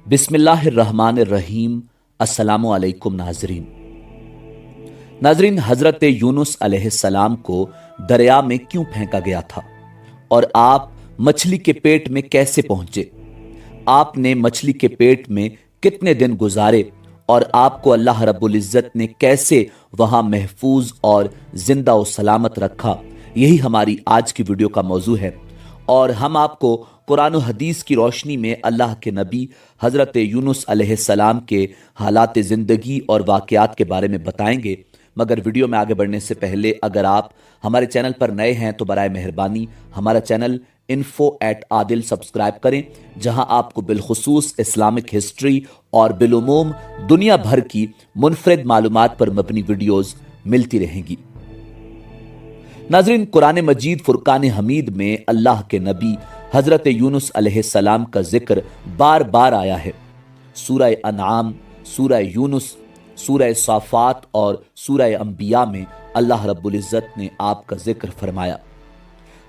बिस्मिल्लाहिर्रहमानिर्रहीम। अस्सलामु अलैकुम नाजरीन, हजरत यूनुस अलैहिस्सलाम को दरिया में क्यों फेंका गया था और आप मछली के पेट में कैसे पहुंचे? आपने मछली के पेट में कितने दिन गुजारे और आपको अल्लाह रब्बुल इज्जत ने कैसे वहां महफूज और जिंदा और सलामत रखा? यही हमारी आज की वीडियो का मौजू है और हम आपको कुरान और हदीस की रोशनी में अल्लाह के नबी हज़रत यूनुस अलैहिस्सलाम के हालात ज़िंदगी और वाक़यात के बारे में बताएंगे। मगर वीडियो में आगे बढ़ने से पहले अगर आप हमारे चैनल पर नए हैं तो बराए मेहरबानी हमारा चैनल info@adil सब्सक्राइब करें, जहां आपको बिलखुसूस इस्लामिक हिस्ट्री और बिलुमूम दुनिया भर की मुनफरिद मालूमात पर मबनी वीडियोज़ मिलती रहेंगी। नाज़रीन, कुरान मजीद फुरकान हमीद में अल्लाह के नबी हज़रत यूनुस अलैहिस्सलाम का जिक्र बार बार आया है। सूरह अनआम, सूरह यूनुस, सूरह साफ़ात और सूरह अंबिया में अल्लाह रब्बुल इज़्ज़त ने आपका जिक्र फरमाया।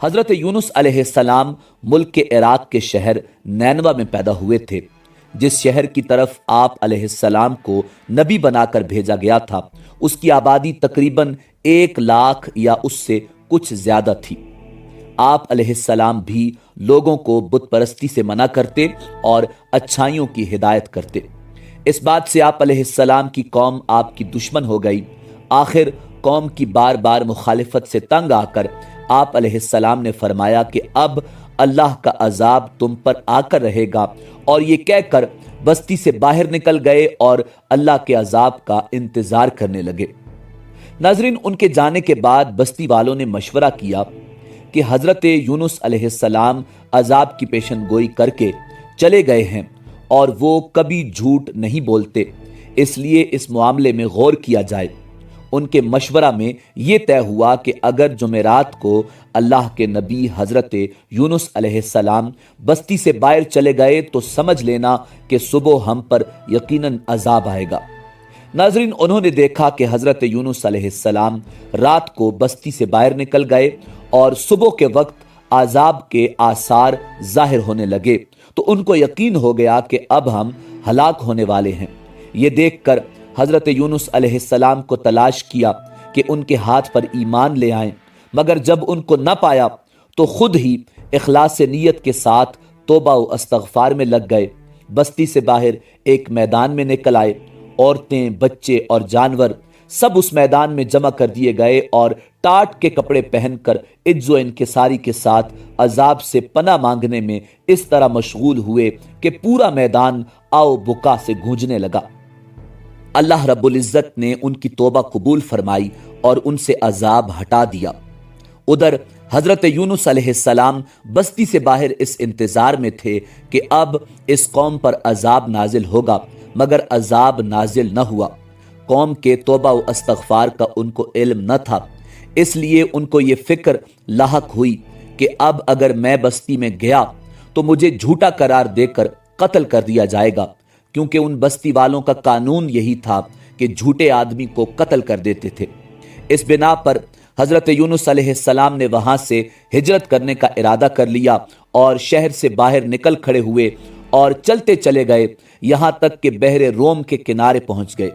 हज़रत यूनुस अलैहिस्सलाम मुल्क के इराक के शहर नैनवा में पैदा हुए थे। जिस शहर की तरफ आप अलैहिस्सलाम को नबी बनाकर भेजा गया था, उसकी आबादी तकरीबन 1 लाख या उससे कुछ ज्यादा थी। आप अलैहिस्सलाम भी लोगों को बुत परस्ती से मना करते और अच्छाइयों की हिदायत करते। इस बात से आप अलैहिस्सलाम की कौम आपकी दुश्मन हो गई। आखिर कौम की बार बार मुखालिफत से तंग आकर आप अलैहिस्सलाम ने फरमाया कि अब अल्लाह का अजाब तुम पर आकर रहेगा, और ये कहकर बस्ती से बाहर निकल गए और अल्लाह के अजाब का इंतजार करने लगे। नाजरीन, उनके जाने के बाद बस्ती वालों ने मशवरा किया कि हजरत यूनुस अलैहिस्सलाम अजाब की पेशन गोई करके चले गए हैं और वो कभी झूठ नहीं बोलते, इसलिए इस मामले में गौर किया जाए। उनके मशवरा में ये तय हुआ कि अगर जुमेरात को अल्लाह के नबी हजरत यूनुस अलैहिस्सलाम बस्ती से बाहर चले गए तो समझ लेना कि सुबह हम पर यकीनन अजाब आएगा। नाजरीन, उन्होंने देखा कि हजरत यूनुस अलैहिस्सलाम रात को बस्ती से बाहर निकल गए और सुबह के वक्त अजाब के आसार जाहिर होने लगे, तो उनको यकीन हो गया कि अब हम हलाक होने वाले हैं। ये देखकर हजरत यूनुस अलैहिस्सलाम को तलाश किया कि उनके हाथ पर ईमान ले आएं, मगर जब उनको न पाया तो खुद ही इखलास नीयत के साथ तौबा व इस्तग़फ़ार में लग गए। बस्ती से बाहर एक मैदान में निकल आए। औरतें, बच्चे और जानवर सब उस मैदान में जमा कर दिए गए और टाट के कपड़े पहनकर इज्जो इनकिसारी के साथ अजाब से पनाह मांगने में इस तरह मशगूल हुए कि पूरा मैदान आओ बुका से गूंजने लगा। अल्लाह रब्बुल इज्जत ने उनकी तौबा कबूल फरमाई और उनसे अजाब हटा दिया। उधर हजरत यूनुस अलैहिस्सलाम बस्ती से बाहर इस इंतजार में थे कि अब इस कौम पर अजाब नाजिल होगा, मगर अजाब नाजिल न हुआ। कौम के तौबा व इस्तग़फ़ार का उनको इल्म न था, इसलिए उनको ये फिक्र लाहक हुई कि अब अगर मैं बस्ती में गया तो मुझे झूठा करार देकर कत्ल कर दिया जाएगा, क्योंकि उन बस्ती वालों का कानून यही था कि झूठे आदमी को कत्ल कर देते थे। इस बिना पर हजरत यूनुस अलैहिस्सलाम ने वहां से हिजरत करने का इरादा कर लिया और शहर से बाहर निकल खड़े हुए और चलते चले गए, यहां तक कि बहरे रोम के किनारे पहुंच गए।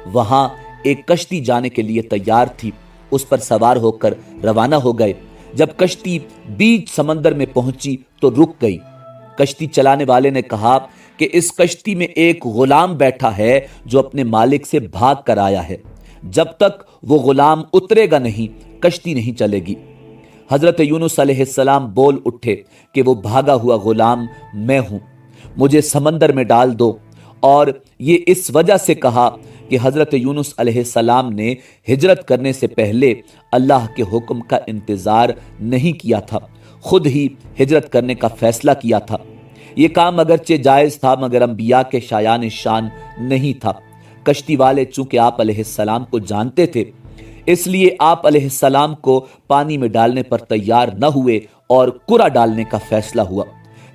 वहां एक कश्ती जाने के लिए तैयार थी, उस पर सवार होकर रवाना हो गए। जब कश्ती बीच समंदर में पहुंची तो रुक गई। कश्ती चलाने वाले ने कहा कि इस कश्ती में एक गुलाम बैठा है जो अपने मालिक से भाग कर आया है। जब तक वो गुलाम उतरेगा नहीं, कश्ती नहीं चलेगी। हजरत यूनुस अलैहिस्सलाम बोल उठे कि वो भागा हुआ गुलाम मैं हूं, मुझे समंदर में डाल दो। और ये इस वजह से कहा कि हजरत यूनुस अलैहिस्सलाम ने हिजरत करने से पहले अल्लाह के हुक्म का इंतजार नहीं किया था, खुद ही हिजरत करने का फैसला किया था। ये काम अगरचे जायज था, मगर अंबिया के शायान शान नहीं था। कश्ती वाले चूंकि आप अलैहिस्सलाम को जानते थे, इसलिए आप अलैहिस्सलाम को पानी में डालने पर तैयार न हुए और कुरा डालने का फैसला हुआ।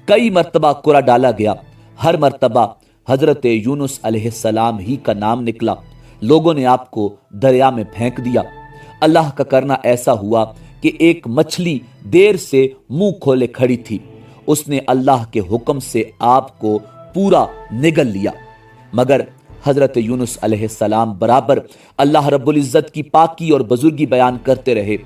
कई मर्तबा कुरा डाला गया, हर मर्तबा हजरत यूनुस अलैहिस्सलाम ही का नाम निकला। लोगों ने आपको दरिया में फेंक दिया। अल्लाह का करना ऐसा हुआ कि एक मछली देर से मुंह खोले खड़ी थी। उसने अल्लाह के हुक्म से आपको पूरा निगल लिया। मगर हजरत यूनुस अलैहिस्सलाम बराबर अल्लाह रब्बुल इज्जत की पाकी और बुजुर्गी बयान करते रहे।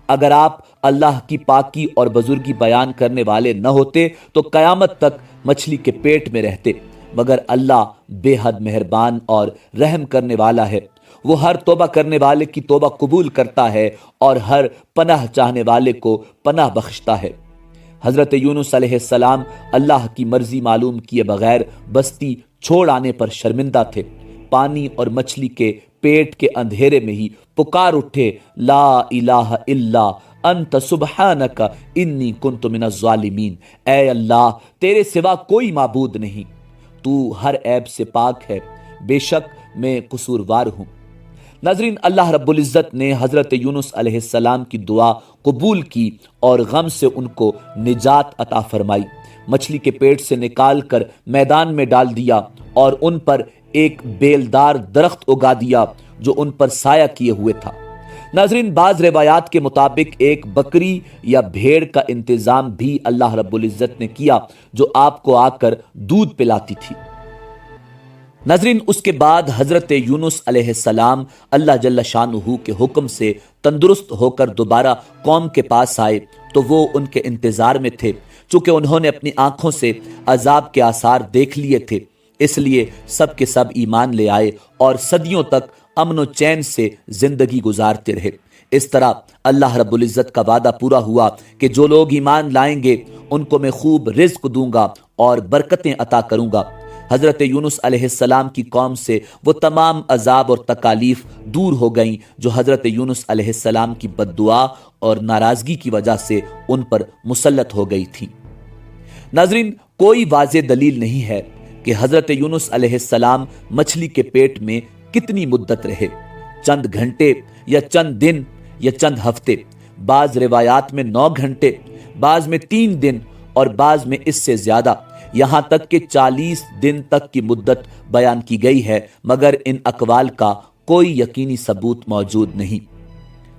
अगर आप अल्लाह की पाकी और बुजुर्गी बयान करने वाले न होते तो कयामत तक मछली के पेट में रहते। मगर अल्लाह बेहद मेहरबान और रहम करने वाला है। वो हर तौबा करने वाले की तौबा कबूल करता है और हर पनाह चाहने वाले को पनाह बख्शता है। हजरत यूनुस अलैहिस्सलाम अल्लाह की मर्जी मालूम किए बगैर बस्ती छोड़ आने पर शर्मिंदा थे। पानी और मछली के पेट के अंधेरे में ही पुकार उठे, ला इलाहा इल्ला अंत सुब्हानका इन्नी कुन्तु मिनज़ ज़ालिमीन। ऐ अल्लाह, तेरे सिवा कोई माबूद नहीं, तू हर ऐब से पाक है, बेशक मैं कसूरवार हूँ। नाज़रीन, अल्लाह रब्बुल इज़्ज़त ने हज़रत यूनुस अलैहिस्सलाम की दुआ कबूल की और गम से उनको निजात अता फरमाई। मछली के पेट से निकाल कर मैदान में डाल दिया और उन पर एक बेलदार दरख्त उगा दिया जो उन पर साया किए हुए था। नाज़रीन, बाज़ रिवायात के मुताबिक एक बकरी या भेड़ का इंतज़ाम भी अल्लाह रब्बुल इज़्ज़त ने किया जो आपको आकर दूध पिलाती थी। नाज़रीन, उसके बाद हज़रत यूनुस अलैहिस्सलाम अल्लाह जल्ल शानुहु के हुक्म से तंदुरुस्त होकर दोबारा कौम के पास आए तो वो उनके इंतज़ार में थे। चूँकि उन्होंने अपनी आंखों से अजाब के आसार देख लिए थे, इसलिए सब के सब ईमान ले आए और सदियों तक अमन व चैन से जिंदगी गुजारते रहे। इस तरह अल्लाह रब्बुल इज़्ज़त का वादा पूरा हुआ कि जो लोग ईमान लाएंगे उनको मैं खूब रिज़्क़ दूंगा और बरकतें अता करूंगा। हज़रत यूनुस अलैहिस्सलाम की कौम से वो तमाम अजाब और तकालीफ दूर हो गईं जो हज़रत यूनुस अलैहिस्सलाम की बद्दुआ और नाराज़गी की वजह से उन पर मुसल्लत हो गई थी। नाज़रीन, कोई वाज़े दलील नहीं है कि हज़रत यूनुस अलैहिस्सलाम मछली के पेट में कितनी मुद्दत रहे, चंद घंटे या चंद दिन या चंद हफ्ते। बाज़ रिवायात में 9 घंटे, बाज़ में 3 दिन और बाज़ में इससे ज़्यादा, यहाँ तक कि 40 दिन तक की मुद्दत बयान की गई है, मगर इन अकवाल का कोई यकीनी सबूत मौजूद नहीं।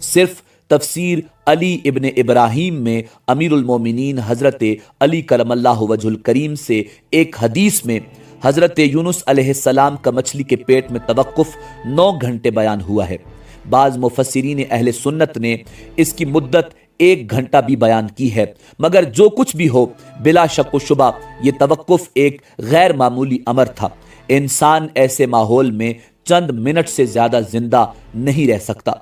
सिर्फ तफसीर अली इब्न इब्राहीम में अमीरुल मोमिनीन हज़रत अली करमल्लाहु वजहुल करीम से एक हदीस में हज़रत यूनुस अलैहिस्सलाम का मछली के पेट में तवक्कुफ 9 घंटे बयान हुआ है। बाज़ मुफस्सिरीन अहले सुन्नत ने इसकी मुद्दत 1 घंटा भी बयान की है। मगर जो कुछ भी हो, बिला शक व शुबा ये तवक्कुफ एक गैर मामूली अमर था। इंसान ऐसे माहौल में चंद मिनट से ज़्यादा जिंदा नहीं रह सकता।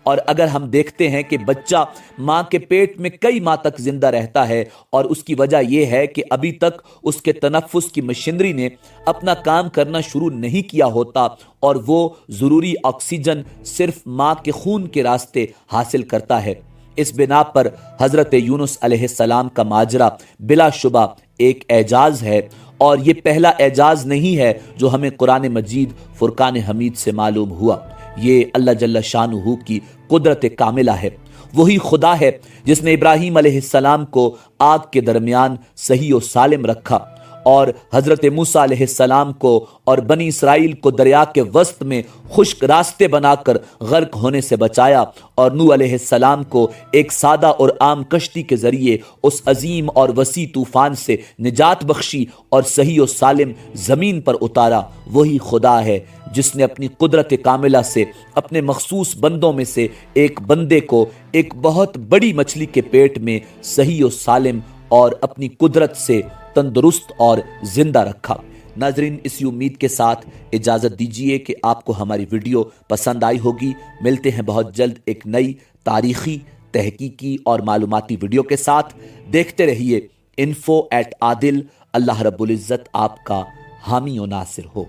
और अगर हम देखते हैं कि बच्चा माँ के पेट में कई माह तक जिंदा रहता है और उसकी वजह यह है कि अभी तक उसके तनफ्फुस की मशीनरी ने अपना काम करना शुरू नहीं किया होता और वो ज़रूरी ऑक्सीजन सिर्फ माँ के खून के रास्ते हासिल करता है। इस बिना पर हज़रत यूनुस अलैहिस्सलाम का माजरा बिलाशुबा एक एजाज़ है और ये पहला एजाज़ नहीं है जो हमें कुरान मजीद फुरकान हमीद से मालूम हुआ। ये अल्लाह जल्ल शानुहु की कुदरत कामिला है। वही खुदा है जिसने इब्राहीम अलैहिस्सलाम को आग के दरमियान सही और सालिम रखा और हज़रत मूसा अलैहिस्सलाम को और बनी इसराइल को दरिया के वस्त में खुश्क रास्ते बनाकर गर्क होने से बचाया और नूह अलैहिस्सलाम को एक सादा और आम कश्ती के ज़रिए उस अजीम और वसी तूफ़ान से निजात बख्शी और सही और सालिम ज़मीन पर उतारा। वही खुदा है जिसने अपनी कुदरत कामिला से अपने मखसूस बंदों में से एक बंदे को एक बहुत बड़ी मछली के पेट में सही और सालिम और अपनी कुदरत से तंदुरुस्त और जिंदा रखा। नाजरीन, इसी उम्मीद के साथ इजाज़त दीजिए कि आपको हमारी वीडियो पसंद आई होगी। मिलते हैं बहुत जल्द एक नई तारीखी, तहकीकी और मालूमाती वीडियो के साथ। देखते रहिए info@adil। अल्लाह रब्बुल इज़्ज़त आपका हामी और नासिर हो।